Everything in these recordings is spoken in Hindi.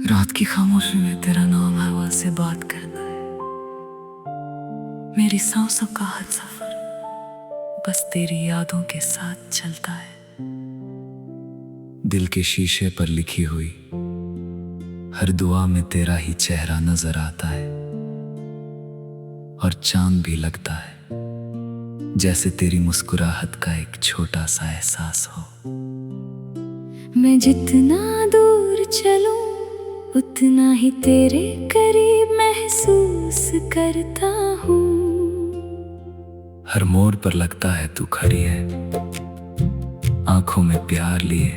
रात की खामोशी में तेरा नाम हवा से बात करना है। मेरी सांसों का हर सफर बस तेरी यादों के साथ चलता है। दिल के शीशे पर लिखी हुई हर दुआ में तेरा ही चेहरा नजर आता है, और चांद भी लगता है जैसे तेरी मुस्कुराहट का एक छोटा सा एहसास हो। मैं जितना दूर चलूं उतना ही तेरे करीब महसूस करता हूँ। हर मोड़ पर लगता है तू खड़ी है, आंखों में प्यार लिए,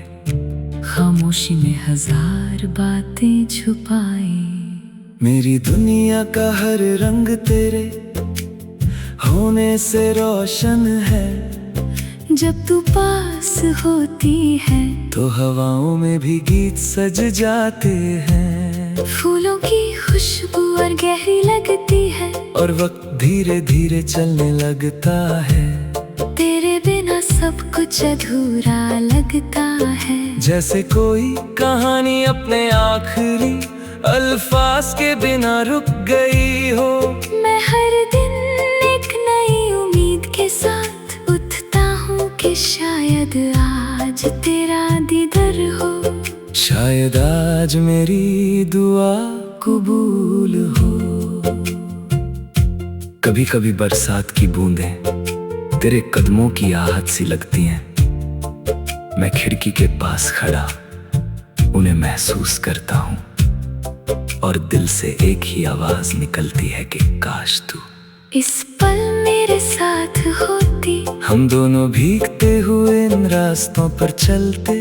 खामोशी में हजार बातें छुपाई। मेरी दुनिया का हर रंग तेरे होने से रोशन है। जब तू पास होती है तो हवाओं में भी गीत सज जाते हैं। फूलों की खुशबू और गहरी लगती है, और वक्त धीरे धीरे चलने लगता है। तेरे बिना सब कुछ अधूरा लगता है, जैसे कोई कहानी अपने आखिरी अल्फाज के बिना रुक गई हो। मैं हर दिन एक नई उम्मीद के साथ उठता हूँ कि शायद आज तेरा दीदार हो, शायद आज मेरी दुआ कबूल हो। कभी कभी बरसात की बूंदें तेरे कदमों की आहट सी लगती हैं। मैं खिड़की के पास खड़ा उन्हें महसूस करता हूँ, और दिल से एक ही आवाज निकलती है कि काश तू इस पल मेरे साथ होती। हम दोनों भीगते हुए इन रास्तों पर चलते,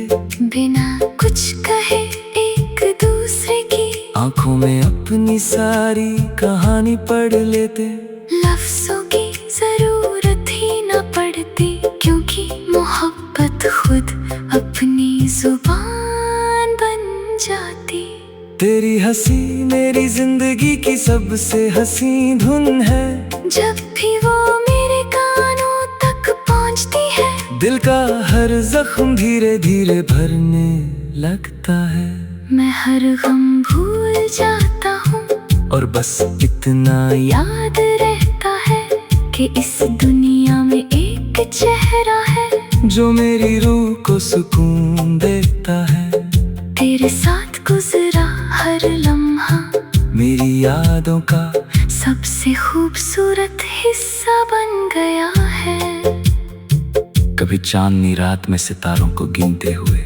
बिना कुछ कहे एक दूसरे की आंखों में अपनी सारी कहानी पढ़ लेते। लफ्जों की जरूरत ही न पड़ती, क्योंकि मोहब्बत खुद अपनी जुबान बन जाती। तेरी हंसी मेरी जिंदगी की सबसे हंसी धुन है। जब भी वो मेरे कानों तक पहुंचती है, दिल का हर जख्म धीरे धीरे भरने लगता है। मैं हर गम भूल जाता हूँ, और बस इतना याद रहता है कि इस दुनिया में एक चेहरा है जो मेरी रूह को सुकून देता है। तेरे साथ गुजरा हर लम्हा मेरी यादों का सबसे खूबसूरत हिस्सा बन गया है। कभी चांदनी रात में सितारों को गिनते हुए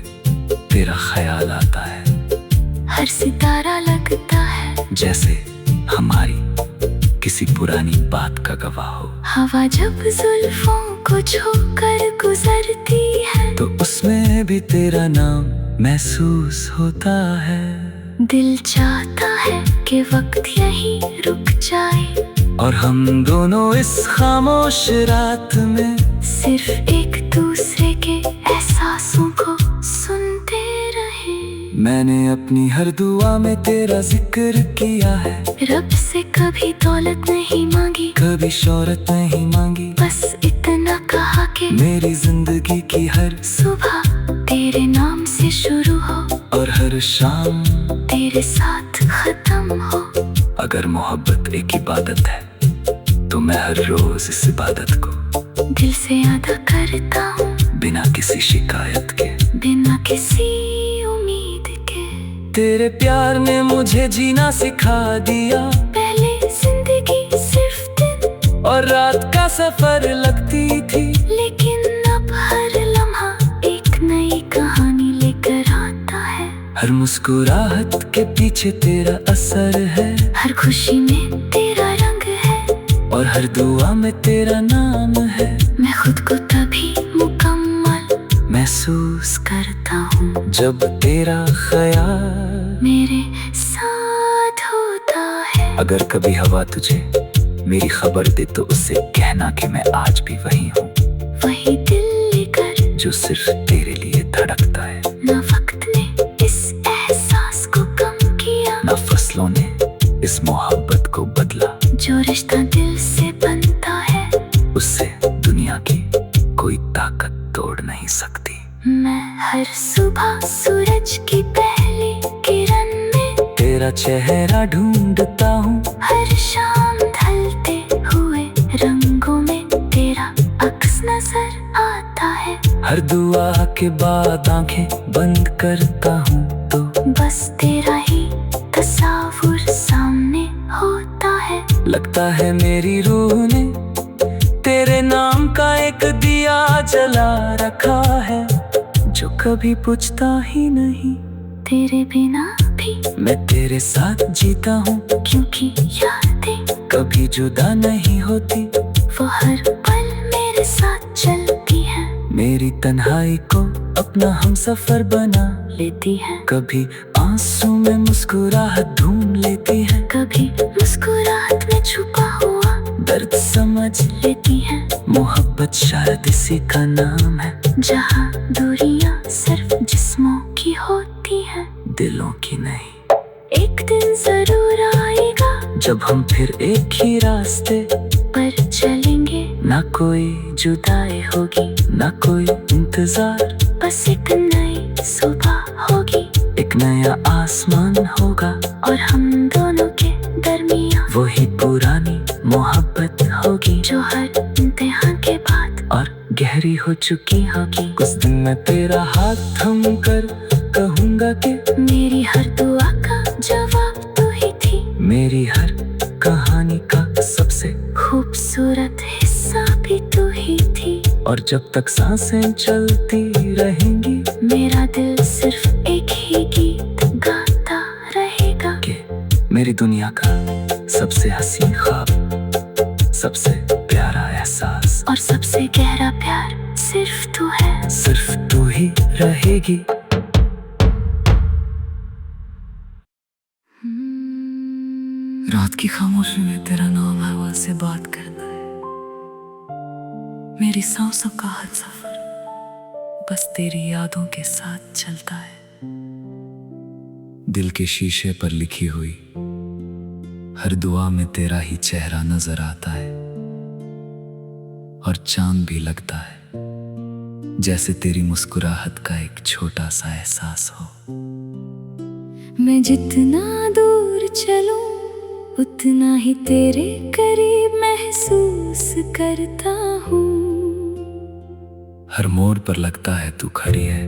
तेरा ख्याल आता है। हर सितारा लगता है जैसे हमारी किसी पुरानी बात का गवाह हो। हवा जब जुल्फों को छूकर गुजरती है, तो उसमें भी तेरा नाम महसूस होता है। दिल चाहता है कि वक्त यहीं रुक जाए, और हम दोनों इस खामोश रात में सिर्फ एक दूसरे के एहसासों को सुनते रहे। मैंने अपनी हर दुआ में तेरा जिक्र किया है। रब से कभी दौलत नहीं मांगी, कभी शोहरत नहीं मांगी, बस इतना कहा कि मेरी जिंदगी की हर सुबह तेरे नाम से शुरू हो, और हर शाम तेरे साथ खत्म हो। अगर मोहब्बत एक इबादत है, तो मैं हर रोज इस इबादत को दिल से अदा करता हूँ, बिना किसी शिकायत के, बिना किसी उम्मीद के। तेरे प्यार ने मुझे जीना सिखा दिया। पहले जिंदगी सिर्फ दिन और रात का सफर लगती थी, लेकिन अब हर लम्हा एक नई कहानी लेकर आता है। हर मुस्कुराहट के पीछे तेरा असर है, हर खुशी में तेरा रंग है, और हर दुआ में तेरा नाम है। मैं खुद को तभी मुकम्मल महसूस करता हूँ जब तेरा ख्याल मेरे साथ होता है। अगर कभी हवा तुझे मेरी खबर दे, तो उससे कहना कि मैं आज भी वही हूँ, वही दिल लेकर जो सिर्फ तेरे लिए धड़कता है। ना वक्त ने इस एहसास को कम किया, ना फसलों ने इस मोहब्बत को बदला। जो रिश्ता दिल से बनता है, उससे दुनिया की कोई ताकत तोड़ नहीं सकती। मैं हर सुबह सूरज की पहली किरण में तेरा चेहरा ढूंढता हूँ। हर शाम ढलते हुए रंगों में तेरा अक्स नजर आता है। हर दुआ के बाद आंखें बंद करता हूँ तो बस तेरा ही तस्वीर सामने होता है। लगता है मेरी रूह ने तेरे नाम का एक दिया जला रखा है, जो कभी बुझता ही नहीं। तेरे बिना भी मैं तेरे साथ जीता हूँ, क्योंकि यादें कभी जुदा नहीं होती। वो हर पल मेरे साथ चलती है, मेरी तन्हाई को अपना हमसफर बना लेती है। कभी आंसू में मुस्कुराहट ढूंढ लेती है, कभी मुस्कुराहट में छुपा हुआ दर्द समझ लेती है। मोहब्बत शायद इसी का नाम है, जहाँ दूरियां सिर्फ जिस्मों की होती है, दिलों की नहीं। एक दिन जरूर आएगा जब हम फिर एक ही रास्ते पर चलेंगे। ना कोई जुदाई होगी, ना कोई इंतजार, बस एक नई सुबह होगी, एक नया आसमान होगा और हम दोनों के दरमियां वही पुरानी मोहब्बत होगी, जो हर इम्तिहान के बाद और गहरी हो चुकी होगी। कुछ दिन मैं तेरा हाथ थम कर कहूँगा कि मेरी हर दुआ का जवाब तू ही थी। मेरी हर कहानी का सबसे खूबसूरत हिस्सा भी तू ही थी। और जब तक सांसें चलती रहेंगी, मेरा दिल सिर्फ एक ही गीत गाता रहेगा कि मेरी दुनिया का सबसे हसीन ख्वाब, सबसे प्यारा एहसास और सबसे गहरा प्यार सिर्फ तू है। सिर्फ तू ही रहेगी। रात की खामोशी में तेरा नाम हवा से बात करता है। मेरी सांसों का हर सफर बस तेरी यादों के साथ चलता है। दिल के शीशे पर लिखी हुई हर दुआ में तेरा ही चेहरा नजर आता है, और चांद भी लगता है जैसे तेरी मुस्कुराहट का एक छोटा सा एहसास हो। मैं जितना दूर चलूं उतना ही तेरे करीब महसूस करता हूँ। हर मोड़ पर लगता है तू खड़ी है,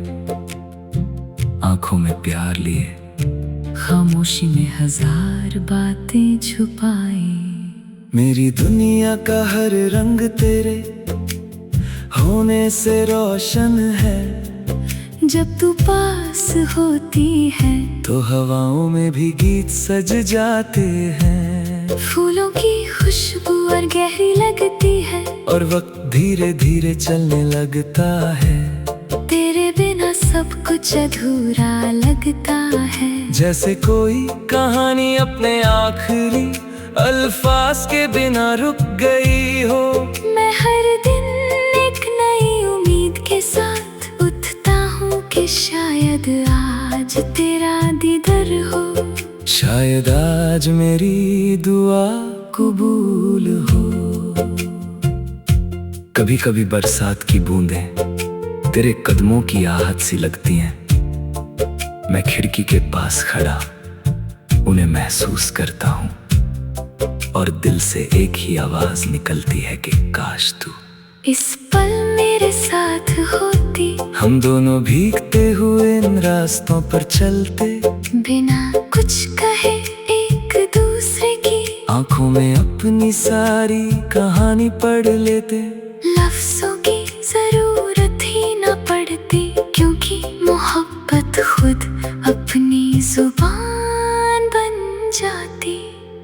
आंखों में प्यार लिए, खामोशी में हजार बातें छुपाई। मेरी दुनिया का हर रंग तेरे होने से रोशन है। जब तू पास होती है तो हवाओं में भी गीत सज जाते हैं, फूलों की खुशबू और गहरी लगती है, और वक्त धीरे धीरे चलने लगता है। तेरे बिना सब कुछ अधूरा लगता है, जैसे कोई कहानी अपने आखिरी अल्फाज के बिना रुक गई हो। मैं हर दिन एक नई उम्मीद के साथ उठता हूँ कि शायद आज तेरा दीदार हो, शायद आज मेरी दुआ कबूल हो। कभी कभी बरसात की बूंदें तेरे कदमों की आहट सी लगती हैं। मैं खिड़की के पास खड़ा उन्हें महसूस करता हूँ, और दिल से एक ही आवाज निकलती है कि काश तू इस पल मेरे साथ होती। हम दोनों भीगते हुए इन रास्तों पर चलते, बिना कुछ कहे एक दूसरे की आंखों में अपनी सारी कहानी पढ़ लेते। लफ्जों की जरूरत ही न पड़ती, क्योंकि मोहब्बत खुद अपनी जुबान बन जाती।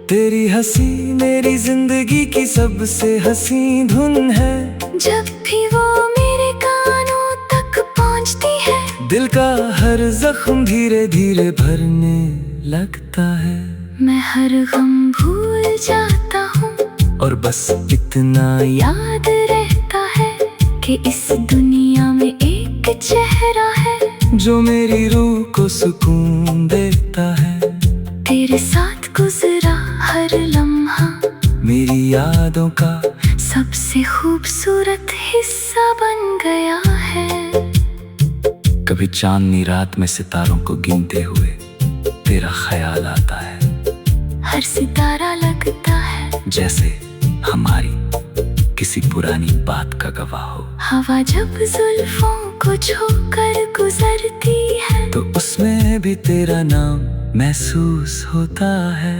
तेरी हंसी मेरी जिंदगी की सबसे हसीन धुन है। जब भी वो मेरे कानों तक पहुंचती है, दिल का हर जख्म धीरे धीरे भरने लगता है। मैं हर गम भूल जाता हूँ, और बस इतना याद रहता है कि इस दुनिया में एक चेहरा है जो मेरी रूह को सुकून देता है। तेरे साथ गुजरा हर लम्हा मेरी यादों का सबसे खूबसूरत हिस्सा बन गया है। कभी चांदनी रात में सितारों को गिनते हुए तेरा ख्याल आता है। हर सितारा लगता है जैसे हमारी किसी पुरानी बात का गवाह हो। हवा जब जुल्फों को छूकर गुजरती है तो उसमें भी तेरा नाम महसूस होता है।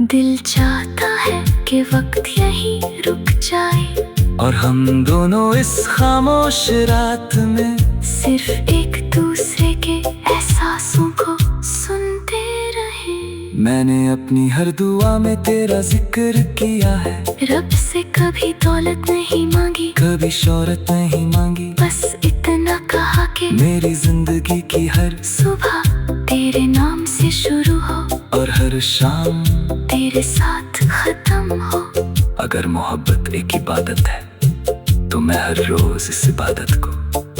दिल चाहता है कि वक्त यहीं रुक जाए और हम दोनों इस खामोश रात में सिर्फ एक दूसरे के एहसासों को सुनते रहे। मैंने अपनी हर दुआ में तेरा जिक्र किया है। रब से कभी दौलत नहीं मांगी, कभी शोहरत नहीं मांगी, बस इतना कहा कि मेरी जिंदगी की हर सुबह तेरे नाम से शुरू हो और हर शाम तेरे साथ खत्म हो। अगर मोहब्बत एक इबादत है तो मैं हर रोज इस इबादत को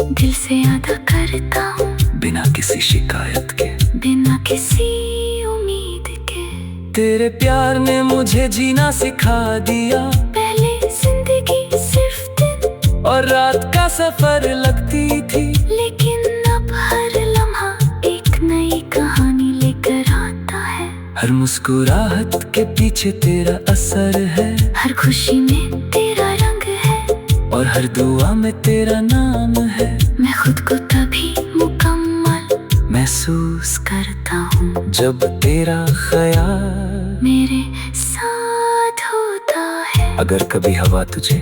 दिल से अदा करता हूँ, बिना किसी शिकायत के, बिना किसी उम्मीद के। तेरे प्यार ने मुझे जीना सिखा दिया। पहले जिंदगी सिर्फ दिन और रात का सफर लगती थी, लेकिन अब हर लम्हा एक नई कहानी लेकर आता है। हर मुस्कुराहट के पीछे तेरा असर है, हर खुशी में तेरा रंग है और हर दुआ में तेरा नाम है। मैं खुद को तभी मुकम्मल महसूस करता हूँ जब तेरा ख्याल मेरे साथ होता है। अगर कभी हवा तुझे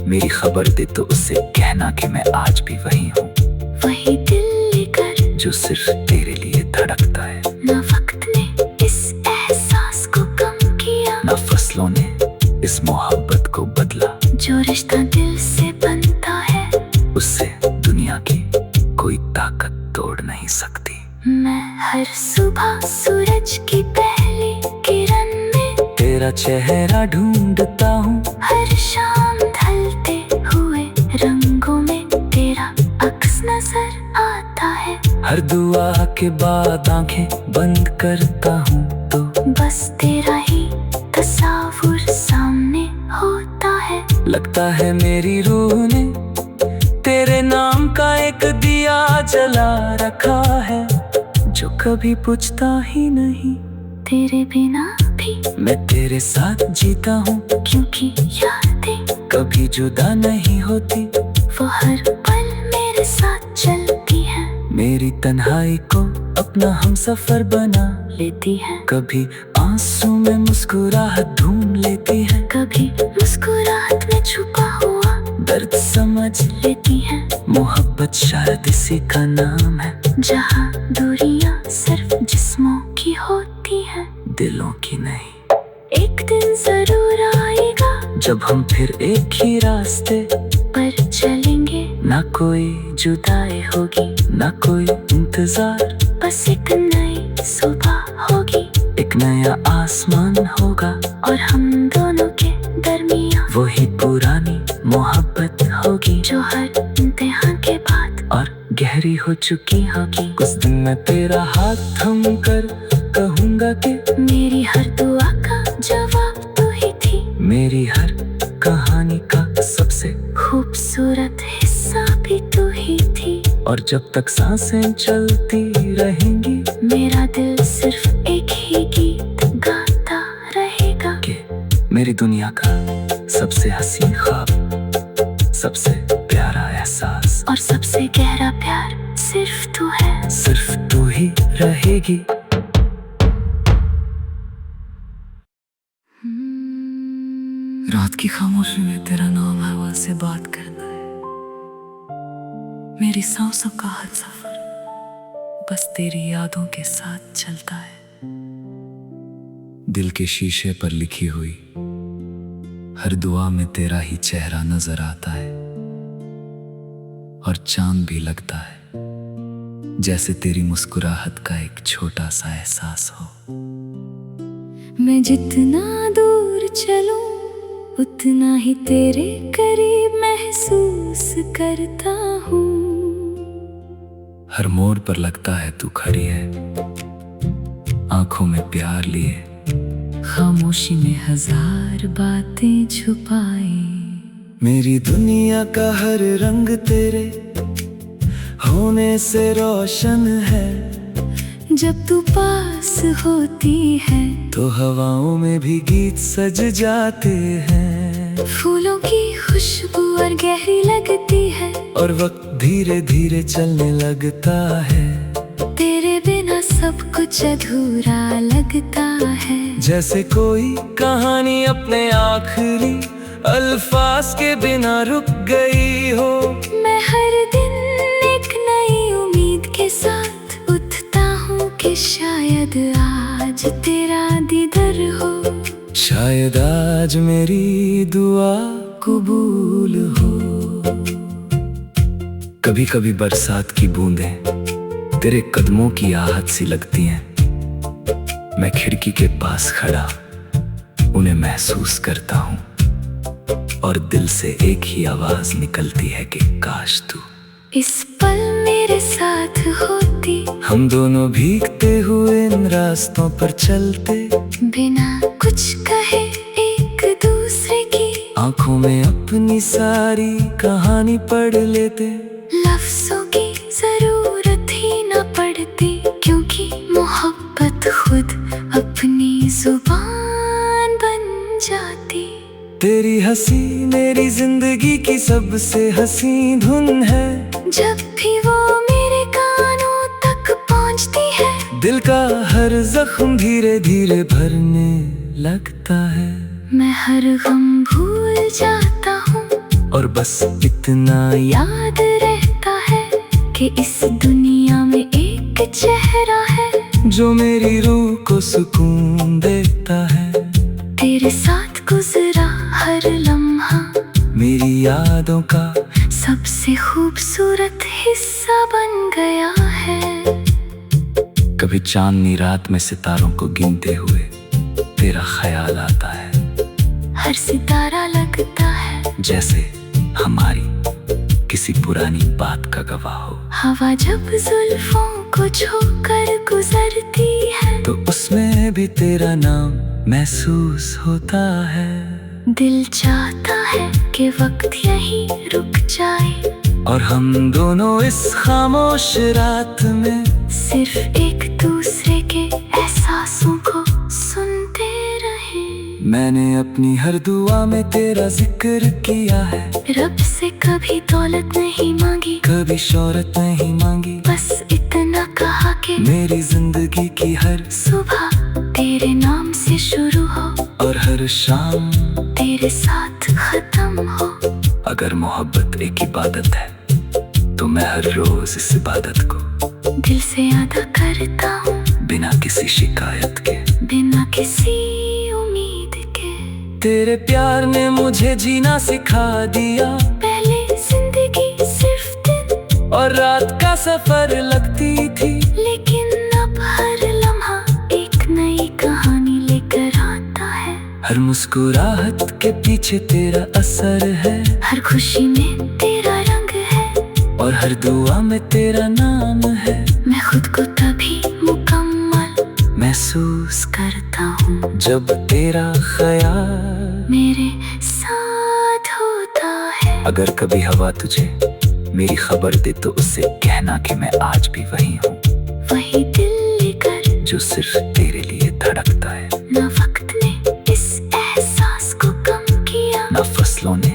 मेरी खबर दे तो उससे कहना कि मैं आज भी वही हूँ, वही दिल लेकर जो सिर्फ तेरे लिए धड़कता है। ना वक्त ने इस एहसास को कम किया, ना फसलों ने इस मोहब्बत को बदला। जो रिश्ता दिल से बनता है उससे दुनिया की कोई ताकत तोड़ नहीं सकती। मैं हर सुबह सूरज की पहली किरण में तेरा चेहरा ढूंढता हूँ, हर शाम ढलते हुए रंगों में तेरा अक्स नजर आता है। हर दुआ के बाद आंखें बंद करता हूँ तो बस तेरा ही तस्वीर सामने होता है। लगता है मेरी रूह ने तेरे नाम का एक दिया जला रखा है, जो कभी बुझता ही नहीं। तेरे बिना भी मैं तेरे साथ जीता हूँ, क्योंकि यादें कभी जुदा नहीं होती। वो हर पल मेरे साथ चलती है, मेरी तन्हाई को अपना हमसफर बना लेती है। कभी आंसू में मुस्कुराहट ढूंढ लेती है, कभी मुस्कुराहट में छुपा हुआ दर्द समझ लेती है। मोहब्बत शायद इसी का नाम है, जहाँ दूरियां सिर्फ जिस्मों की होती है, दिलों की नहीं। एक दिन जरूर आएगा जब हम फिर एक ही रास्ते पर चलेंगे, ना कोई जुदाई होगी ना कोई इंतजार। बस एक नई सुबह होगी, एक नया आसमान होगा और हम दोनों के दरमियां वही पुरानी मोहब्बत होगी, जो हर इम्तिहान के बाद और गहरी हो चुकी होगी। कुछ दिन मैं तेरा हाथ थम कर कहूँगा कि मेरी हर दुआ का जवाब तू ही थी। मेरी हर कहानी का सबसे खूबसूरत हिस्सा भी तू ही थी। और जब तक सांसें चलती रहेंगी, मेरा दिल सिर्फ एक ही गीत गाता रहेगा कि मेरी दुनिया का सबसे हसीन ख्वाब, सबसे प्यारा एहसास और सबसे गहरा प्यार सिर्फ तू है। सिर्फ तू ही रहेगी। रात की खामोशी में तेरा नाम हवा से बात करना है। मेरी सांसों का हर सफर बस तेरी यादों के साथ चलता है। दिल के शीशे पर लिखी हुई हर दुआ में तेरा ही चेहरा नजर आता है, और चांद भी लगता है जैसे तेरी मुस्कुराहट का एक छोटा सा एहसास हो। मैं जितना दूर चलूं उतना ही तेरे करीब महसूस करता हूँ। हर मोड़ पर लगता है तू खड़ी है, आंखों में प्यार लिए, खामोशी में हजार बातें छुपाई। मेरी दुनिया का हर रंग तेरे होने से रोशन है। जब तू पास होती है तो हवाओं में भी गीत सज जाते हैं। फूलों की खुशबू और गहरी लगती है और वक्त धीरे धीरे चलने लगता है। तेरे बिना सब कुछ अधूरा लगता है। जैसे कोई कहानी अपने आखिरी अल्फाज के बिना रुक गई हो। मैं हर दिन एक नई उम्मीद के साथ उठता हूँ कि शायद आज तेरा दीदार हो। शायद आज मेरी दुआ कबूल हो। कभी कभी बरसात की बूंदें तेरे कदमों की आहट सी लगती हैं। मैं खिड़की के पास खड़ा उन्हें महसूस करता हूँ और दिल से एक ही आवाज निकलती है कि काश तू इस पल मेरे साथ होती। हम दोनों भीगते हुए इन रास्तों पर चलते, बिना कुछ कहे एक दूसरे की आंखों में अपनी सारी कहानी पढ़ लेते। लफ्जों की जरूरत ही न पड़ती क्योंकि मोहब्बत खुद अपनी जुबान बन जाती। तेरी हंसी मेरी जिंदगी की सबसे हंसी धुन है। जब भी वो मेरे कानों तक पहुंचती है दिल का हर जख्म धीरे धीरे भरने लगता है। मैं हर गम भूल जाता हूँ और बस इतना याद रहता है कि इस दुनिया में एक चेहरा है जो मेरी रूह को सुकून देता है। तेरे साथ गुजरा हर लम्हा मेरी यादों का सबसे खूबसूरत हिस्सा बन गया है। कभी चांदनी रात में सितारों को गिनते हुए तेरा ख्याल आता है। हर सितारा लगता है जैसे हमारी किसी पुरानी बात का गवाह हो। हवा जब जुल्फों को छूकर गुजरती है तो उसमें भी तेरा नाम महसूस होता है। दिल चाहता है कि वक्त यहीं रुक जाए और हम दोनों इस खामोश रात में सिर्फ एक दूसरे के एहसासों को सुनते रहे। मैंने अपनी हर दुआ में तेरा जिक्र किया है। रब से कभी दौलत नहीं मांगी, कभी शोहरत नहीं मांगी, बस इतना कहा कि मेरी जिंदगी की हर सुबह तेरे नाम से शुरू हो और हर शाम तेरे साथ खत्म हो। अगर मोहब्बत एक इबादत है तो मैं हर रोज इस इबादत को दिल से अदा करता हूँ बिना किसी शिकायत के, बिना किसी उम्मीद के। तेरे प्यार ने मुझे जीना सिखा दिया। पहले जिंदगी सिर्फ दिन और रात का सफर लगती थी, लेकिन अब हर लम्हा एक नई कहानी लेकर आता है। हर मुस्कुराहट के पीछे तेरा असर है, हर खुशी में तेरा रंग है और हर दुआ में तेरा नाम है। मैं खुद को तभी मुकम्मल महसूस करता हूँ जब तेरा ख्याल मेरे साथ होता है। अगर कभी हवा तुझे मेरी खबर दे तो उससे कहना कि मैं आज भी वही हूँ, वही दिल लेकर जो सिर्फ तेरे लिए धड़कता है। न वक्त ने इस एहसास को कम किया, न फसलों ने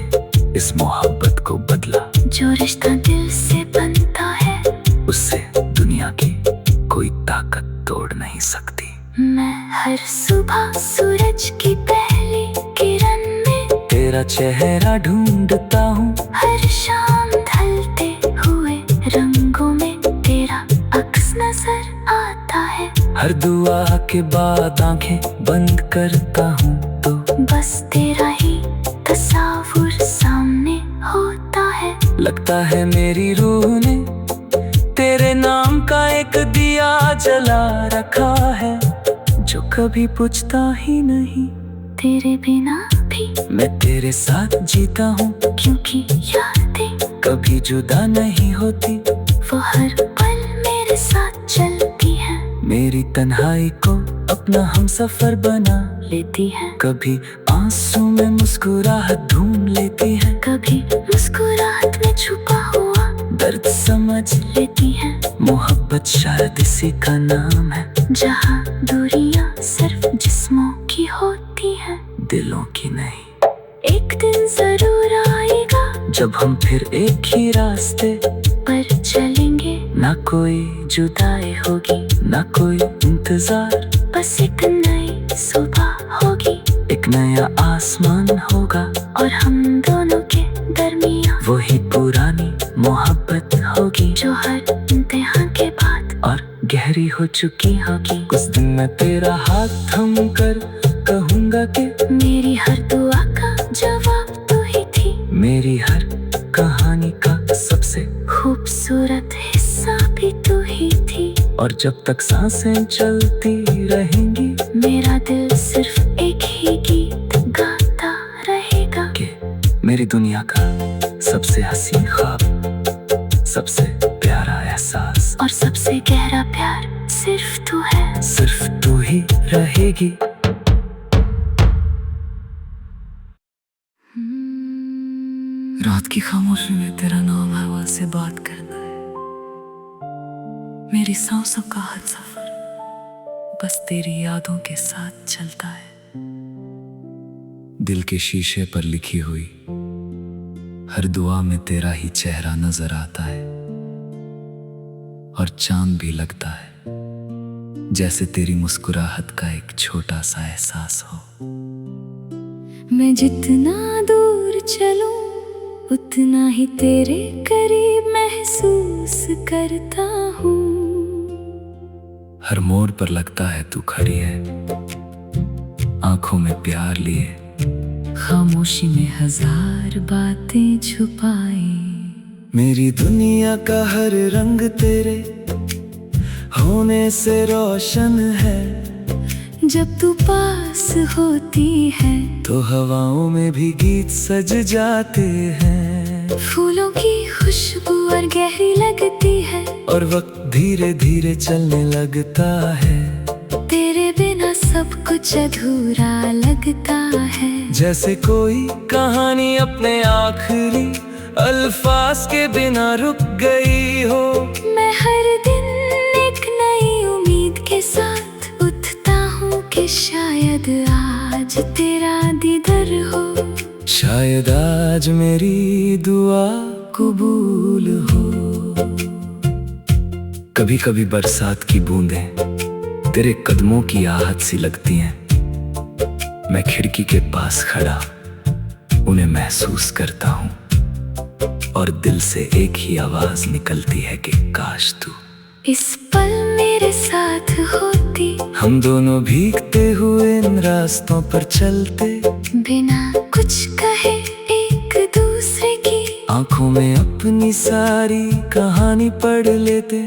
इस मोहब्बत को बदला। जो रिश्ता दिल से बनता है उससे दुनिया की कोई ताकत तोड़ नहीं सकती। मैं हर सुबह सूरज की पहली किरण में तेरा चेहरा ढूंढता हूँ, हर शाम ढलते हुए रंगों में तेरा अक्स नजर आता है। हर दुआ के बाद आंखें बंद करता हूँ तो बस तेरा ही तस्वीर सामने होता है। लगता है मेरी रूह ने तेरे नाम का एक दिया जला रखा है, जो कभी बुझता ही नहीं। तेरे बिना भी मैं तेरे साथ जीता हूँ, क्योंकि यादें कभी जुदा नहीं होती। वो हर पल मेरे साथ चलती है, मेरी तन्हाई को अपना हमसफर बना लेती है। कभी आंसू में मुस्कुराहट ढूंढ लेती है, कभी मुस्कुराहट में छुपा हुआ दर्द समझ लेती है। मोहब्बत शायद इसी का नाम है, जहाँ दूरियां सिर्फ जिस्मों की होती हैं, दिलों की नहीं। एक दिन जरूर आएगा जब हम फिर एक ही रास्ते पर चलेंगे, ना कोई जुदाई होगी, ना कोई इंतजार। बस एक नई सुबह होगी, एक नया आसमान होगा, और हम दोनों के दरमियां वही पुरानी मोहब्बत होगी, जो हर इम्तिहान के बाद और गहरी हो चुकी होगी। उस दिन मैं तेरा हाथ थम कर कहूँगा कि मेरी हर दुआ का जवाब तू ही थी, मेरी हर कहानी का सबसे खूबसूरत हिस्सा भी तू ही थी। और जब तक सांसें चलती रहेंगी, मेरा दिल सिर्फ एक ही गीत गाता रहेगा कि मेरी दुनिया का सबसे हसीन ख्वाब, सबसे प्यारा एहसास, और सबसे गहरा प्यार सिर्फ तू है। सिर्फ तू ही रहेगी। रात की खामोशी में तेरा नाम हवा से बात करना है, मेरी सांसों का हर सफर बस तेरी यादों के साथ चलता है। दिल के शीशे पर लिखी हुई हर दुआ में तेरा ही चेहरा नजर आता है, और चांद भी लगता है जैसे तेरी मुस्कुराहट का एक छोटा सा एहसास हो। मैं जितना दूर चलूं उतना ही तेरे करीब महसूस करता हूँ। हर मोड़ पर लगता है तू खड़ी है, आंखों में प्यार लिए, खामोशी में हजार बातें छुपाई। मेरी दुनिया का हर रंग तेरे होने से रोशन है, जब तू पास होती है तो हवाओं में भी गीत सज जाते हैं। फूलों की खुशबू और गहरी लगती है, और वक्त धीरे धीरे चलने लगता है, तेरे बिना सब कुछ अधूरा लगता है। जैसे कोई कहानी अपने आखिरी अल्फाज के बिना रुक गई हो। मैं हर दिन एक नई उम्मीद के साथ उठता हूँ कि शायद आज तेरा दीदार हो, शायद आज मेरी दुआ कबूल हो। कभी कभी बरसात की बूंदें तेरे कदमों की आहट सी लगती हैं, मैं खिड़की के पास खड़ा उन्हें महसूस करता हूँ, और दिल से एक ही आवाज निकलती है कि काश तू इस पल मेरे साथ होती। हम दोनों भीगते हुए इन रास्तों पर चलते, बिना कुछ कहे एक दूसरे की आंखों में अपनी सारी कहानी पढ़ लेते।